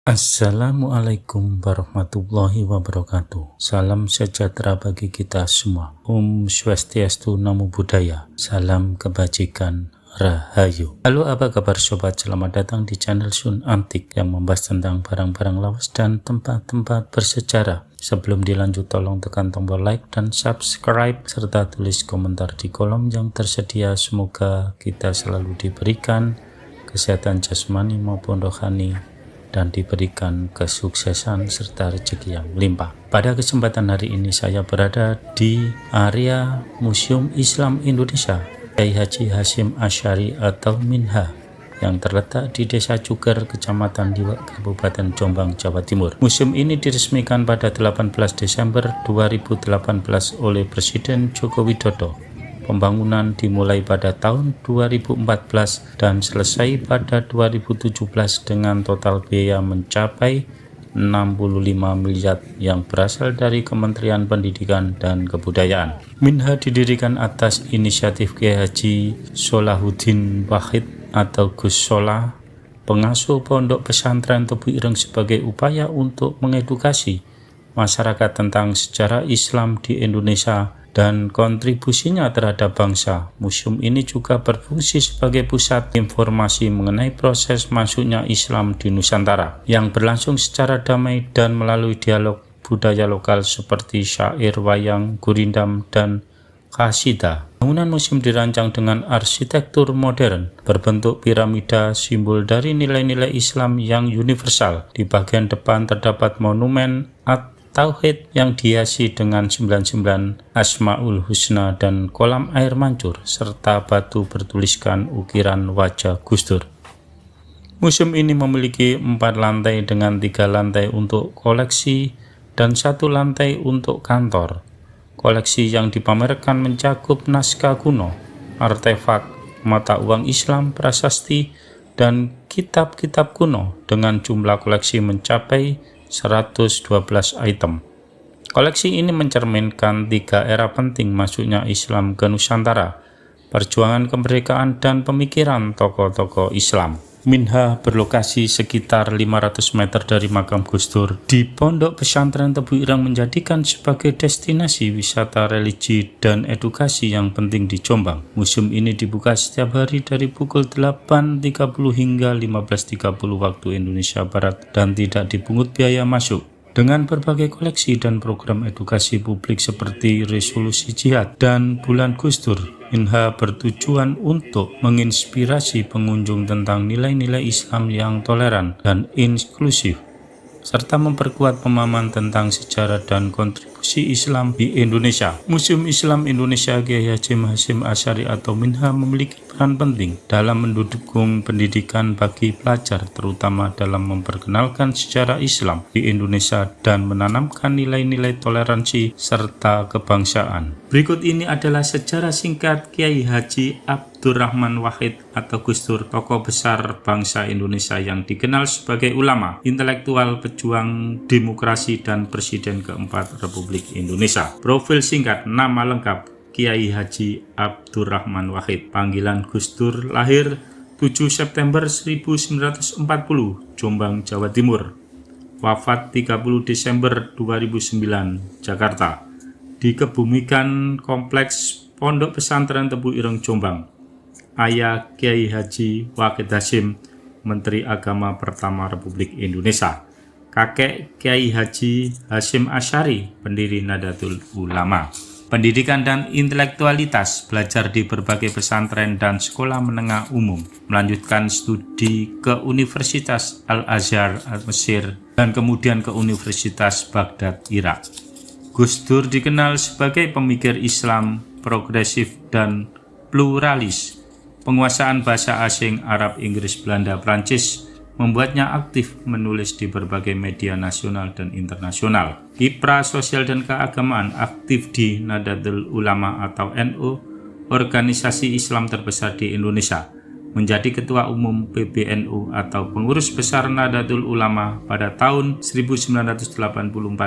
Assalamualaikum warahmatullahi wabarakatuh. Salam sejahtera bagi kita semua. Om Swastiastu, Namo Buddhaya. Salam kebajikan, Rahayu. Halo, apa kabar sobat? Selamat datang di channel Sun Antik yang membahas tentang barang-barang lawas dan tempat-tempat bersejarah. Sebelum dilanjut, tolong tekan tombol like dan subscribe serta tulis komentar di kolom yang tersedia. Semoga kita selalu diberikan kesehatan jasmani maupun rohani dan diberikan kesuksesan serta rezeki yang melimpah. Pada kesempatan hari ini saya berada di area Museum Islam Indonesia Kiai Haji Hasyim Asy'ari atau Minha yang terletak di Desa Cuger, Kecamatan Liwak, Kabupaten Jombang, Jawa Timur. Museum ini diresmikan pada 18 Desember 2018 oleh Presiden Joko Widodo. Pembangunan dimulai pada tahun 2014 dan selesai pada 2017 dengan total biaya mencapai 65 miliar yang berasal dari Kementerian Pendidikan dan Kebudayaan. Minha didirikan atas inisiatif Kiai Haji Solahuddin Wahid atau Gus Solah, pengasuh Pondok Pesantren Tebu Ireng, sebagai upaya untuk mengedukasi masyarakat tentang sejarah Islam di Indonesia dan kontribusinya terhadap bangsa. Museum ini juga berfungsi sebagai pusat informasi mengenai proses masuknya Islam di Nusantara yang berlangsung secara damai dan melalui dialog budaya lokal seperti syair, wayang, gurindam, dan qasidah. Bangunan museum dirancang dengan arsitektur modern berbentuk piramida, simbol dari nilai-nilai Islam yang universal. Di bagian depan terdapat monumen Tauhid yang dihiasi dengan 99 Asmaul Husna dan kolam air mancur, serta batu bertuliskan ukiran wajah Gus Dur. Museum ini memiliki 4 lantai dengan 3 lantai untuk koleksi dan 1 lantai untuk kantor. Koleksi yang dipamerkan mencakup naskah kuno, artefak, mata uang Islam, prasasti, dan kitab-kitab kuno dengan jumlah koleksi mencapai 112 item. Koleksi ini mencerminkan 3 era penting masuknya Islam ke Nusantara, perjuangan kemerdekaan dan pemikiran tokoh-tokoh Islam. Minha berlokasi sekitar 500 meter dari makam Gus Dur di Pondok Pesantren Tebu Ireng, menjadikan sebagai destinasi wisata religi dan edukasi yang penting di Jombang. Museum ini dibuka setiap hari dari pukul 8.30 hingga 15.30 waktu Indonesia Barat dan tidak dipungut biaya masuk. Dengan berbagai koleksi dan program edukasi publik seperti Resolusi Jihad dan Bulan Gus Dur, Minha bertujuan untuk menginspirasi pengunjung tentang nilai-nilai Islam yang toleran dan inklusif, serta memperkuat pemahaman tentang sejarah dan kontribusi Islam di Indonesia. Museum Islam Indonesia Kiai Haji Hasyim Asy'ari atau Minha memiliki peran penting dalam mendukung pendidikan bagi pelajar, terutama dalam memperkenalkan sejarah Islam di Indonesia dan menanamkan nilai-nilai toleransi serta kebangsaan. Berikut ini adalah sejarah singkat Kiai Haji Abdurrahman Wahid atau Gus Dur, tokoh besar bangsa Indonesia yang dikenal sebagai ulama, intelektual, pejuang demokrasi, dan Presiden keempat Republik Indonesia. Profil singkat, nama lengkap Kiai Haji Abdurrahman Wahid, panggilan Gus Dur, lahir 7 September 1940, Jombang, Jawa Timur. Wafat 30 Desember 2009, Jakarta. Dikebumikan Kompleks Pondok Pesantren Tebu Ireng, Jombang. Ayah Kiai Haji Wahid Hasyim, Menteri Agama pertama Republik Indonesia. Kakek Kiai Haji Hasyim Asy'ari, pendiri Nahdlatul Ulama. Pendidikan dan intelektualitas, belajar di berbagai pesantren dan sekolah menengah umum, melanjutkan studi ke Universitas Al-Azhar Mesir dan kemudian ke Universitas Baghdad, Irak. Gus Dur dikenal sebagai pemikir Islam progresif dan pluralis. Penguasaan bahasa asing Arab, Inggris, Belanda, Prancis membuatnya aktif menulis di berbagai media nasional dan internasional. Kiprah sosial dan keagamaan, aktif di Nahdlatul Ulama atau NU, organisasi Islam terbesar di Indonesia. menjadi Ketua Umum PBNU atau Pengurus Besar Nahdlatul Ulama pada tahun 1984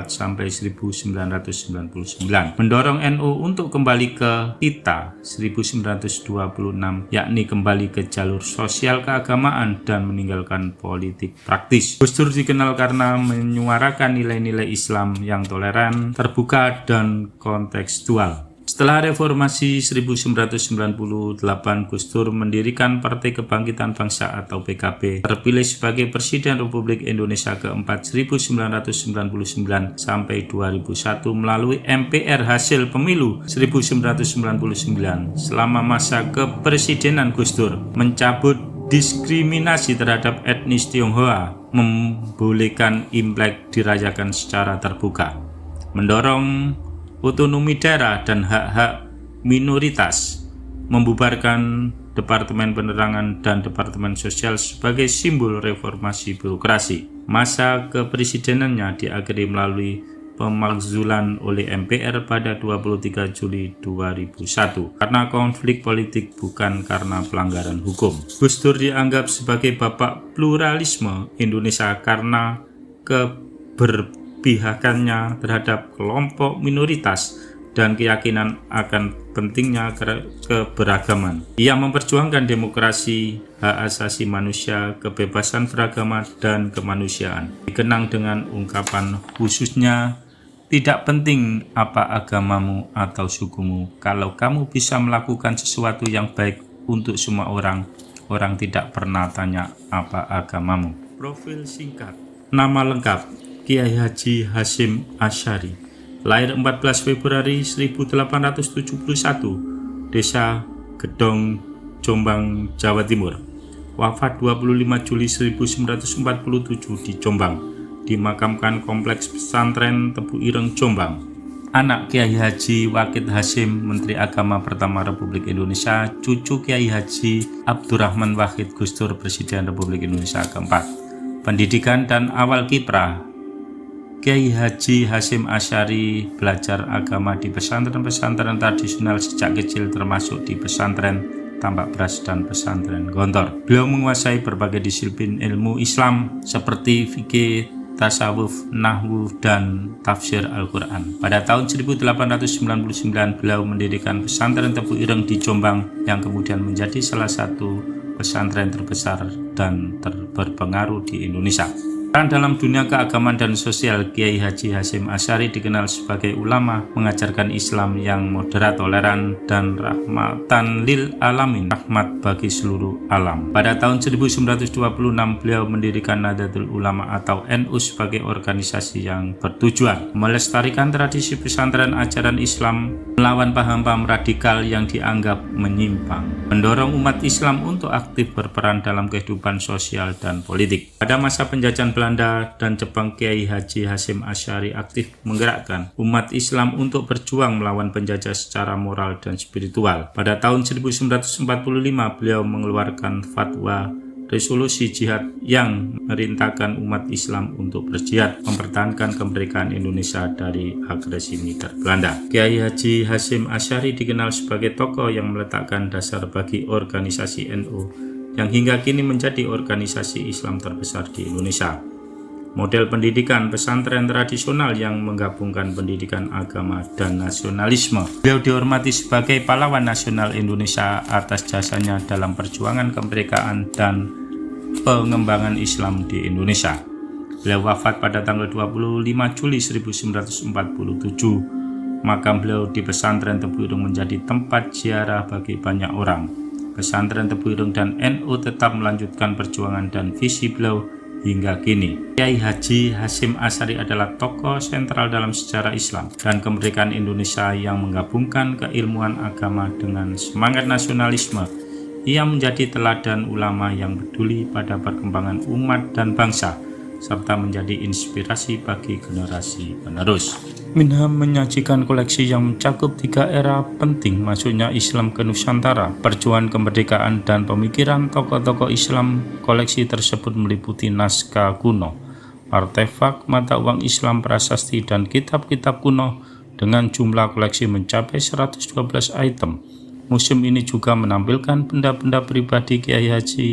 sampai 1999, mendorong NU untuk kembali ke Kita 1926, yakni kembali ke jalur sosial keagamaan dan meninggalkan politik praktis. Gus Dur dikenal karena menyuarakan nilai-nilai Islam yang toleran, terbuka, dan kontekstual. Setelah reformasi 1998, Gus Dur mendirikan Partai Kebangkitan Bangsa atau PKB, terpilih sebagai Presiden Republik Indonesia keempat 1999 sampai 2001 melalui MPR hasil pemilu 1999. Selama masa kepresidenan Gus Dur mencabut diskriminasi terhadap etnis Tionghoa, membolehkan Imlek dirayakan secara terbuka, mendorong otonomi daerah dan hak-hak minoritas, membubarkan Departemen Penerangan dan Departemen Sosial sebagai simbol reformasi birokrasi. Masa kepresidenannya diakhiri melalui pemakzulan oleh MPR pada 23 Juli 2001 karena konflik politik, bukan karena pelanggaran hukum. Gus Dur dianggap sebagai bapak pluralisme Indonesia karena keberpihakannya terhadap kelompok minoritas dan keyakinan akan pentingnya keberagaman. Ia memperjuangkan demokrasi, hak asasi manusia, kebebasan beragama, dan kemanusiaan. Dikenang dengan ungkapan khususnya, "Tidak penting apa agamamu atau sukumu, kalau kamu bisa melakukan sesuatu yang baik untuk semua orang, orang tidak pernah tanya apa agamamu." Profil singkat. Nama lengkap: Kiai Haji Hasyim Asy'ari. Lahir 14 Februari 1871, Desa Gedong, Jombang, Jawa Timur. Wafat 25 Juli 1947 di Jombang. Dimakamkan Kompleks Pesantren Tebu Ireng, Jombang. Anak Kiai Haji Waqid Hasyim, Menteri Agama pertama Republik Indonesia, cucu Kiai Haji Abdurrahman Wahid Gus Dur, Presiden Republik Indonesia keempat. Pendidikan dan awal kiprah. Kiai Haji Hasyim Asy'ari belajar agama di pesantren-pesantren tradisional sejak kecil, termasuk di pesantren Tambak Beras dan pesantren Gontor. Beliau menguasai berbagai disiplin ilmu Islam seperti fikih, tasawuf, nahwu, dan tafsir Al-Quran. Pada tahun 1899, beliau mendirikan pesantren Tebu Ireng di Jombang yang kemudian menjadi salah satu pesantren terbesar dan berpengaruh di Indonesia. Peran dalam dunia keagamaan dan sosial, Kiai Haji Hasyim Asy'ari dikenal sebagai ulama mengajarkan Islam yang moderat, toleran, dan rahmatan lil alamin, rahmat bagi seluruh alam. Pada tahun 1926, beliau mendirikan Nahdlatul Ulama atau NU sebagai organisasi yang bertujuan melestarikan tradisi pesantren, ajaran Islam, melawan paham-paham radikal yang dianggap menyimpang, mendorong umat Islam untuk aktif berperan dalam kehidupan sosial dan politik. Pada masa penjajahan Belanda dan Jepang, Kiai Haji Hasyim Asy'ari aktif menggerakkan umat Islam untuk berjuang melawan penjajah secara moral dan spiritual. Pada tahun 1945, beliau mengeluarkan fatwa resolusi jihad yang merintahkan umat Islam untuk berjihad mempertahankan kemerdekaan Indonesia dari agresi militer Belanda. Kiai Haji Hasyim Asy'ari dikenal sebagai tokoh yang meletakkan dasar bagi organisasi NU yang hingga kini menjadi organisasi Islam terbesar di Indonesia. Model pendidikan pesantren tradisional yang menggabungkan pendidikan agama dan nasionalisme. Beliau dihormati sebagai pahlawan nasional Indonesia atas jasanya dalam perjuangan kemerdekaan dan pengembangan Islam di Indonesia. Beliau wafat pada tanggal 25 Juli 1947. Makam beliau di pesantren Tebu Ireng menjadi tempat ziarah bagi banyak orang. Pesantren Tebu Ireng dan NU tetap melanjutkan perjuangan dan visi beliau hingga kini. Kiai Haji Hasyim Asy'ari adalah tokoh sentral dalam sejarah Islam dan kemerdekaan Indonesia yang menggabungkan keilmuan agama dengan semangat nasionalisme. Ia menjadi teladan ulama yang peduli pada perkembangan umat dan bangsa, serta menjadi inspirasi bagi generasi penerus. Minham menyajikan koleksi yang mencakup 3 era penting masuknya Islam ke Nusantara, perjuangan kemerdekaan, dan pemikiran tokoh-tokoh Islam. Koleksi tersebut meliputi naskah kuno, artefak, mata uang Islam, prasasti, dan kitab-kitab kuno dengan jumlah koleksi mencapai 112 item. Museum ini juga menampilkan benda-benda pribadi Kiai Haji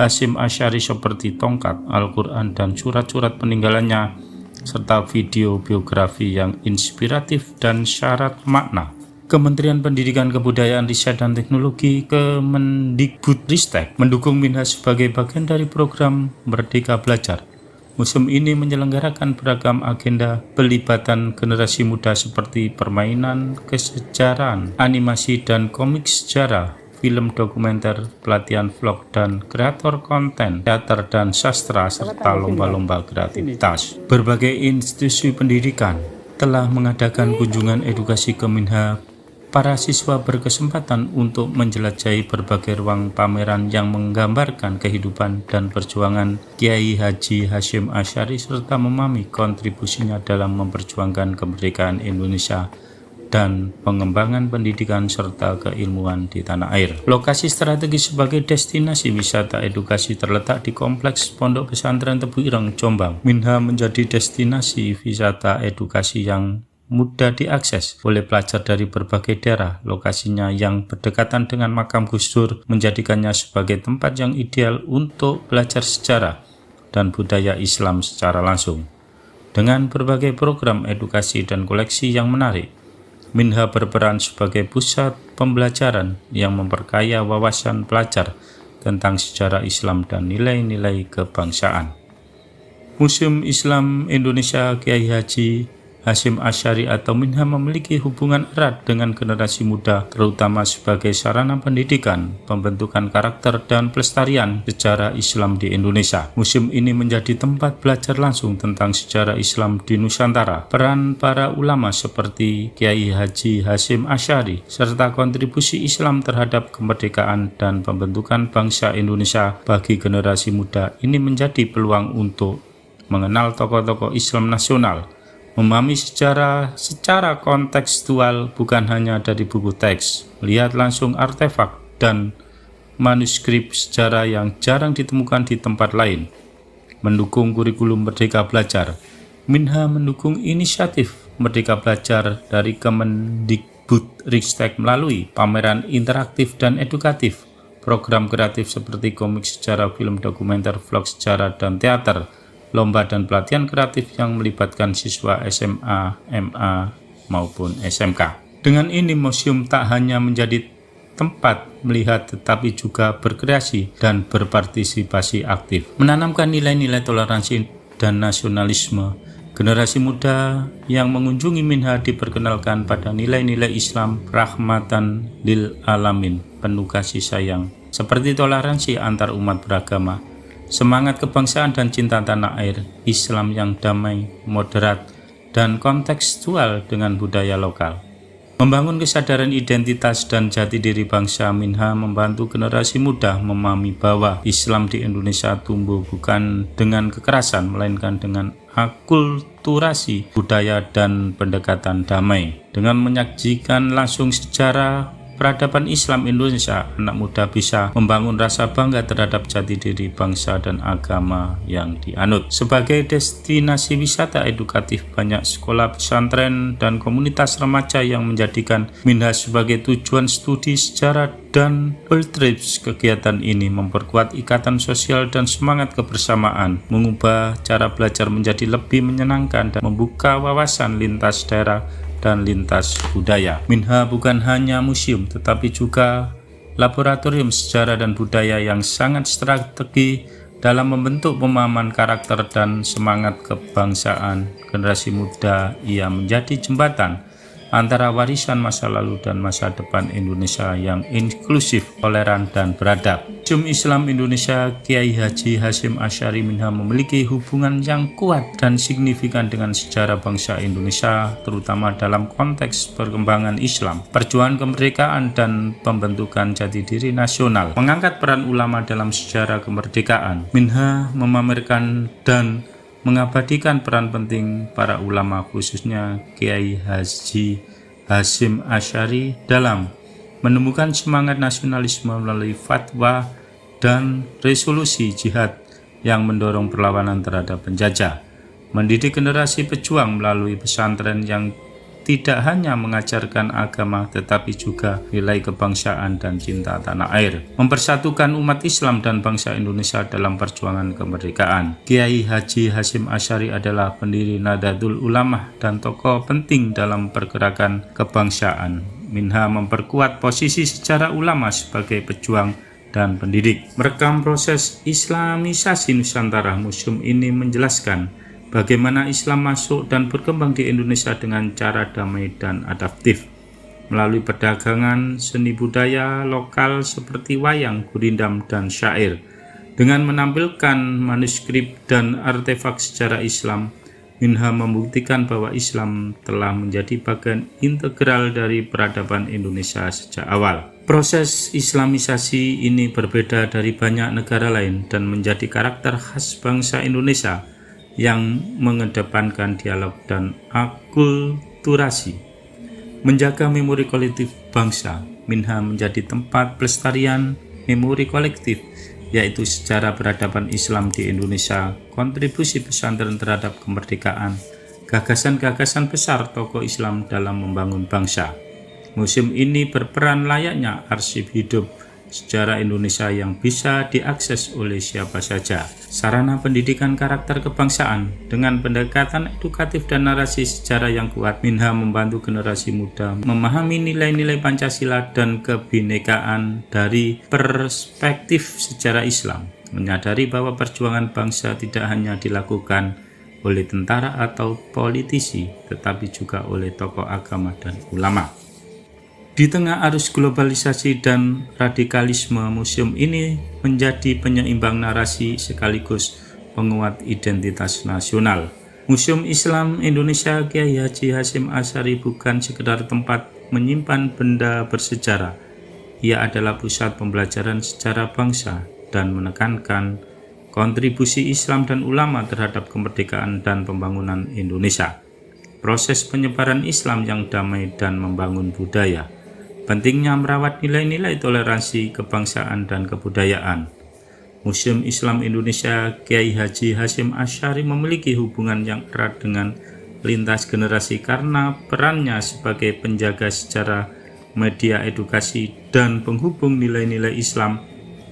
Hasyim Asy'ari seperti tongkat, Al-Quran, dan surat-surat peninggalannya, serta video biografi yang inspiratif dan syarat makna. Kementerian Pendidikan Kebudayaan Riset dan Teknologi Kemendikbudristek mendukung Minha sebagai bagian dari program Merdeka Belajar. Museum ini menyelenggarakan beragam agenda pelibatan generasi muda seperti permainan kesejarahan, animasi dan komik sejarah, film dokumenter, pelatihan vlog dan kreator konten, teater dan sastra, serta lomba-lomba kreativitas. Berbagai institusi pendidikan telah mengadakan kunjungan edukasi ke Minha. Para siswa berkesempatan untuk menjelajahi berbagai ruang pameran yang menggambarkan kehidupan dan perjuangan Kiai Haji Hasyim Asy'ari serta memahami kontribusinya dalam memperjuangkan kemerdekaan Indonesia dan pengembangan pendidikan serta keilmuan di tanah air. Lokasi strategis sebagai destinasi wisata edukasi terletak di Kompleks Pondok Pesantren Tebu Ireng, Jombang. Minha menjadi destinasi wisata edukasi yang mudah diakses oleh pelajar dari berbagai daerah. Lokasinya yang berdekatan dengan makam Gus Dur menjadikannya sebagai tempat yang ideal untuk belajar sejarah dan budaya Islam secara langsung. Dengan berbagai program edukasi dan koleksi yang menarik, Minha berperan sebagai pusat pembelajaran yang memperkaya wawasan pelajar tentang sejarah Islam dan nilai-nilai kebangsaan. Museum Islam Indonesia Kiai Haji Hasyim Asy'ari atau Minha memiliki hubungan erat dengan generasi muda, terutama sebagai sarana pendidikan, pembentukan karakter, dan pelestarian sejarah Islam di Indonesia. Museum ini menjadi tempat belajar langsung tentang sejarah Islam di Nusantara, peran para ulama seperti Kiai Haji Hasyim Asy'ari, serta kontribusi Islam terhadap kemerdekaan dan pembentukan bangsa Indonesia. Bagi generasi muda, ini menjadi peluang untuk mengenal tokoh-tokoh Islam nasional, memahami sejarah secara kontekstual bukan hanya dari buku teks, melihat langsung artefak dan manuskrip sejarah yang jarang ditemukan di tempat lain. Mendukung kurikulum Merdeka Belajar, Minha mendukung inisiatif Merdeka Belajar dari Kemendikbudristek melalui pameran interaktif dan edukatif, program kreatif seperti komik sejarah, film dokumenter, vlog sejarah, dan teater, lomba dan pelatihan kreatif yang melibatkan siswa SMA, MA, maupun SMK. Dengan ini, museum tak hanya menjadi tempat melihat tetapi juga berkreasi dan berpartisipasi aktif, menanamkan nilai-nilai toleransi dan nasionalisme. Generasi muda yang mengunjungi Minha diperkenalkan pada nilai-nilai Islam rahmatan lil alamin, penuh kasih sayang, seperti toleransi antar umat beragama, semangat kebangsaan dan cinta tanah air, Islam yang damai, moderat, dan kontekstual dengan budaya lokal. Membangun kesadaran identitas dan jati diri bangsa, Minha membantu generasi muda memahami bahwa Islam di Indonesia tumbuh bukan dengan kekerasan, melainkan dengan akulturasi budaya dan pendekatan damai. Dengan menyajikan langsung sejarah peradaban Islam Indonesia, anak muda bisa membangun rasa bangga terhadap jati diri bangsa dan agama yang dianut. Sebagai destinasi wisata edukatif, banyak sekolah pesantren dan komunitas remaja yang menjadikan Minha sebagai tujuan studi sejarah dan field trips. Kegiatan ini memperkuat ikatan sosial dan semangat kebersamaan, mengubah cara belajar menjadi lebih menyenangkan dan membuka wawasan lintas daerah dan lintas budaya. Minha bukan hanya museum, tetapi juga laboratorium sejarah dan budaya yang sangat strategi dalam membentuk pemahaman karakter dan semangat kebangsaan generasi muda. Ia menjadi jembatan antara warisan masa lalu dan masa depan Indonesia yang inklusif, toleran, dan beradab. Museum Islam Indonesia Kiai Haji Hasyim Asy'ari Minha memiliki hubungan yang kuat dan signifikan dengan sejarah bangsa Indonesia, terutama dalam konteks perkembangan Islam, perjuangan kemerdekaan, dan pembentukan jati diri nasional. Mengangkat peran ulama dalam sejarah kemerdekaan, Minha memamerkan dan mengabadikan peran penting para ulama, khususnya Kiai Haji Hasyim Asy'ari dalam menemukan semangat nasionalisme melalui fatwa dan resolusi jihad yang mendorong perlawanan terhadap penjajah, mendidik generasi pejuang melalui pesantren yang tidak hanya mengajarkan agama tetapi juga nilai kebangsaan dan cinta tanah air, mempersatukan umat Islam dan bangsa Indonesia dalam perjuangan kemerdekaan. Kiai Haji Hasyim Asy'ari adalah pendiri Nahdlatul Ulama dan tokoh penting dalam pergerakan kebangsaan. Minha memperkuat posisi sejarah ulama sebagai pejuang dan pendidik. Merekam proses Islamisasi Nusantara, museum ini menjelaskan bagaimana Islam masuk dan berkembang di Indonesia dengan cara damai dan adaptif, melalui perdagangan seni budaya lokal seperti wayang, gurindam, dan syair. Dengan menampilkan manuskrip dan artefak sejarah Islam, Minha membuktikan bahwa Islam telah menjadi bagian integral dari peradaban Indonesia sejak awal. Proses Islamisasi ini berbeda dari banyak negara lain dan menjadi karakter khas bangsa Indonesia yang mengedepankan dialog dan akulturasi. Menjaga memori kolektif bangsa, Minha menjadi tempat pelestarian memori kolektif, yaitu sejarah peradaban Islam di Indonesia, kontribusi pesantren terhadap kemerdekaan, gagasan-gagasan besar tokoh Islam dalam membangun bangsa. Museum ini berperan layaknya arsip hidup sejarah Indonesia yang bisa diakses oleh siapa saja. Sarana pendidikan karakter kebangsaan dengan pendekatan edukatif dan narasi sejarah yang kuat, Minha membantu generasi muda memahami nilai-nilai Pancasila dan kebinekaan dari perspektif sejarah Islam, menyadari bahwa perjuangan bangsa tidak hanya dilakukan oleh tentara atau politisi, tetapi juga oleh tokoh agama dan ulama. Di tengah arus globalisasi dan radikalisme, museum ini menjadi penyeimbang narasi sekaligus penguat identitas nasional. Museum Islam Indonesia Kiai Haji Hasyim Asy'ari bukan sekedar tempat menyimpan benda bersejarah. Ia adalah pusat pembelajaran sejarah bangsa dan menekankan kontribusi Islam dan ulama terhadap kemerdekaan dan pembangunan Indonesia. Proses penyebaran Islam yang damai dan membangun budaya. Pentingnya merawat nilai-nilai toleransi, kebangsaan, dan kebudayaan. Museum Islam Indonesia Kiai Haji Hasyim Asy'ari memiliki hubungan yang erat dengan lintas generasi karena perannya sebagai penjaga sejarah, media edukasi, dan penghubung nilai-nilai Islam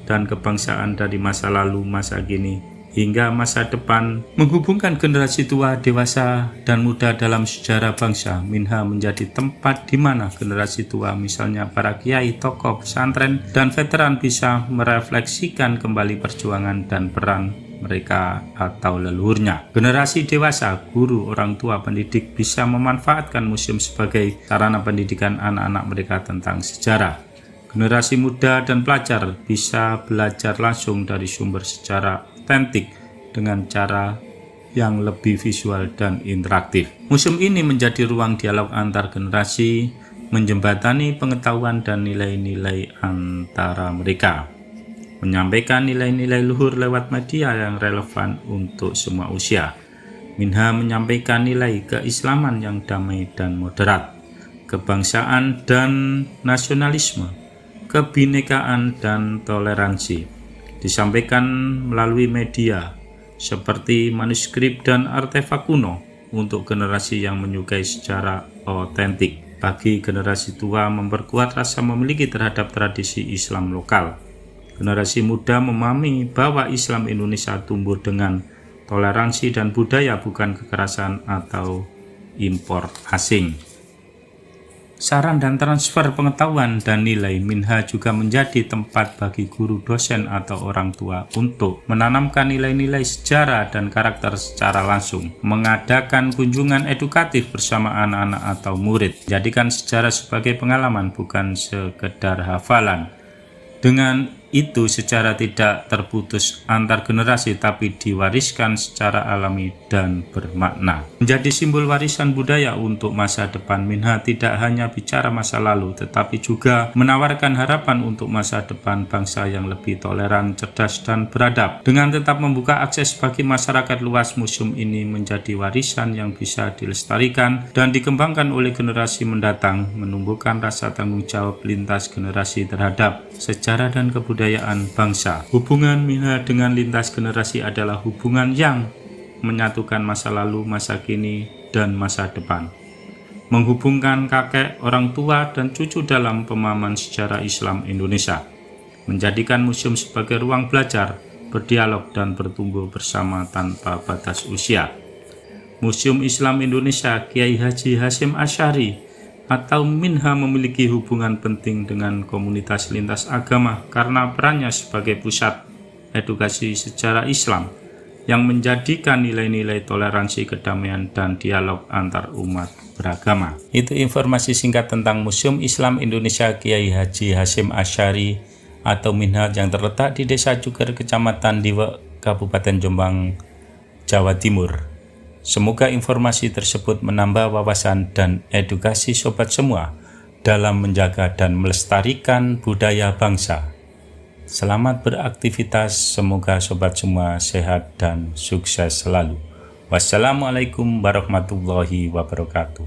dan kebangsaan dari masa lalu, masa kini, hingga masa depan, menghubungkan generasi tua, dewasa, dan muda dalam sejarah bangsa. Minha menjadi tempat di mana generasi tua, misalnya para kiai, tokoh pesantren, dan veteran bisa merefleksikan kembali perjuangan dan peran mereka atau leluhurnya. Generasi dewasa, guru, orang tua, pendidik bisa memanfaatkan museum sebagai sarana pendidikan anak-anak mereka tentang sejarah. Generasi muda dan pelajar bisa belajar langsung dari sumber sejarah otentik dengan cara yang lebih visual dan interaktif. Museum ini menjadi ruang dialog antar generasi, menjembatani pengetahuan dan nilai-nilai antara mereka, menyampaikan nilai-nilai luhur lewat media yang relevan untuk semua usia. Minha menyampaikan nilai keislaman yang damai dan moderat, kebangsaan dan nasionalisme, kebinekaan dan toleransi. Disampaikan melalui media seperti manuskrip dan artefak kuno untuk generasi yang menyukai secara otentik. Bagi generasi tua, memperkuat rasa memiliki terhadap tradisi Islam lokal. Generasi muda memahami bahwa Islam Indonesia tumbuh dengan toleransi dan budaya, bukan kekerasan atau impor asing. Saran dan transfer pengetahuan dan nilai. Minha juga menjadi tempat bagi guru, dosen, atau orang tua untuk menanamkan nilai-nilai sejarah dan karakter secara langsung, mengadakan kunjungan edukatif bersama anak-anak atau murid, jadikan sejarah sebagai pengalaman bukan sekedar hafalan. Dengan itu secara tidak terputus antar generasi tapi diwariskan secara alami dan bermakna. Menjadi simbol warisan budaya untuk masa depan, Minha tidak hanya bicara masa lalu tetapi juga menawarkan harapan untuk masa depan bangsa yang lebih toleran, cerdas, dan beradab. Dengan tetap membuka akses bagi masyarakat luas, museum ini menjadi warisan yang bisa dilestarikan dan dikembangkan oleh generasi mendatang, menumbuhkan rasa tanggung jawab lintas generasi terhadap sejarah dan kebudayaan bangsa. Hubungan Minha dengan lintas generasi adalah hubungan yang menyatukan masa lalu, masa kini, dan masa depan. menghubungkan kakek, orang tua, dan cucu dalam pemahaman sejarah Islam Indonesia, menjadikan museum sebagai ruang belajar, berdialog, dan bertumbuh bersama tanpa batas usia. Museum Islam Indonesia Kiai Haji Hasyim Asy'ari atau MINHA memiliki hubungan penting dengan komunitas lintas agama karena perannya sebagai pusat edukasi sejarah Islam yang menjadikan nilai-nilai toleransi, kedamaian, dan dialog antar umat beragama. Itu informasi singkat tentang Museum Islam Indonesia Kiai Haji Hasyim Asy'ari atau MINHA yang terletak di Desa Cuger, Kecamatan Diwek, Kabupaten Jombang, Jawa Timur. Semoga informasi tersebut menambah wawasan dan edukasi sobat semua dalam menjaga dan melestarikan budaya bangsa. Selamat beraktivitas, semoga sobat semua sehat dan sukses selalu. Wassalamualaikum warahmatullahi wabarakatuh.